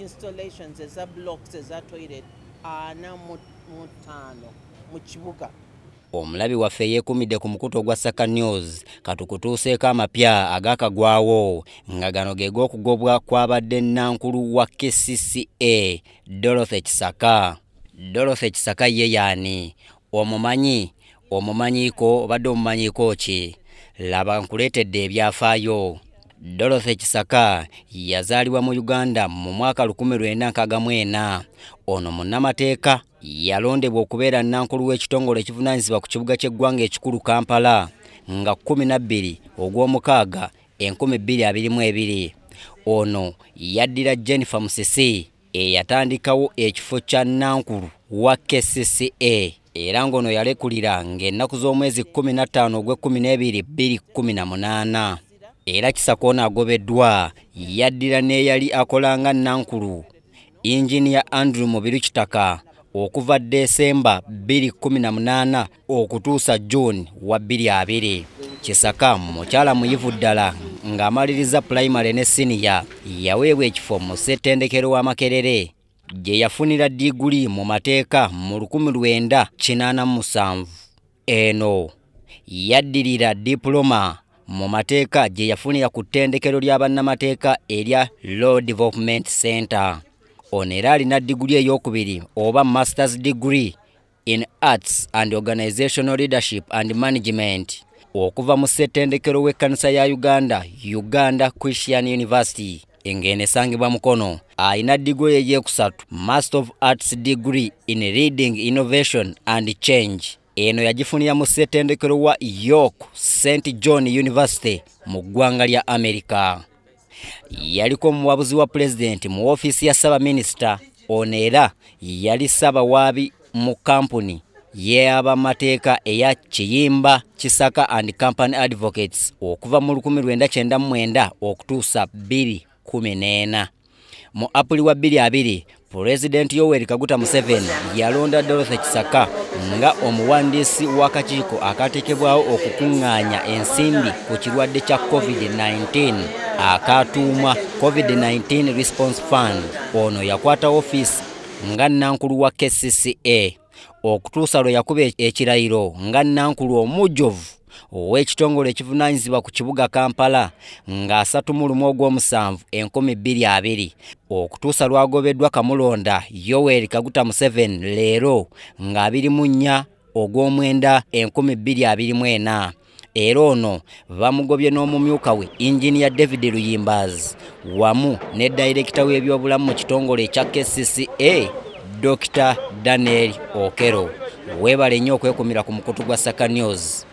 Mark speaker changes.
Speaker 1: installations eza blocks eza toilet 45 mu kibuga.
Speaker 2: Omulabi waffe yeekumidde ku mukutu gwa Saka News katukutuuseeko amapya agakagwawo nga gano ge g'okugobwa kwabadde Nankulu wa KCCA Dorothy Kisaka. Dorothy Kisaka ye yaani? Omumanyiiko obadde omumanyiiko ki? Laba nkuleetedde ebyafaayo. Dorothy Kisaka yazaalibwa mu Uganda mu mwaka 1964. Ono munnamateeka yalondebwa okubeera Nankulu w'ekitongole ekivunaanyizibwa ku kibuga ky'eggwanga ekikulu Kampala nga 12 Ogwomukaaga 2022. Ono yaddira Jennifer Musisi eyatandikawo ekifo kya Nankulu wa KCCA era ng'ono yalekulira ng'ennaku z'omwezi 15 Ogw'Ekkumi 2018. Era Kisaka ono agobeddwa yaddira n'eyali akolanga Nankulu Engineer Andrew Mubirukitaka okuva Desemba 2018 okutuusa June wa 2020. Kisaka mukyala muyivu ddala ng'amaliriza primary ne senior yaweebwa ekifo mu ssettendekero wa Makerere gye yafunira diguli mu mateeka mu 1987. Eno yaddirira diploma mu mateeka gye yafunira ku ttendekero lya bannamateeka erya Law Development Center. Ono era alina diguli ey'okubiri oba Master's Degree in Arts and Organizational Leadership and Management okuva mu ssettendekero w'ekkanisa ya Uganda, Uganda Christian University. Engene esangibwa Mukono alina diguli ey'ekusatu Master of Arts Degree in Leading Innovation and Change. Eno yagifunira mu ssettendekero wa York St. John University mu ggwanga lya America. Yaliko muwabuzi wa President mu office ya Ssaabaminisita. Ono era yali Ssaabawaabi mu kampuni y'abamateeka eya Kiyimba Kisaka and Company Advocates okuva mu 1999 okutuusa 2014. Mu Aprili wa 2020 President Yoweri Kaguta Museveni yalonda Dorothy Kisaka nga omuwandiisi w'akakiiko akateekebwawo okukungaanya ensimbi ku kirwadde kya COVID-19 akatuumwa COVID-19 Response Fund. Ono yakwata ofiisi nga Nankulu wa KCCA okutuusa lwe yakuba ekirayiro nga Nankulu omujjovu ow'ekitongole ekivunaanyizibwa ku kibuga Kampala nga 31 Ogw'omusanvu 2020 okutuusa lwagobeddwa Kamulonda Yoweri Kaguta Museveni leero nga 24 Ogw'omwenda 2024. Era ono bamugobye n'omumyuka we Engineer David Luyimbaz wamu ne Director w'ebyobulamu mu kitongole ekya KCCA Dr. Daniel Okero. Weebale nnyo okwekumira ku mukutu gwa Saka News.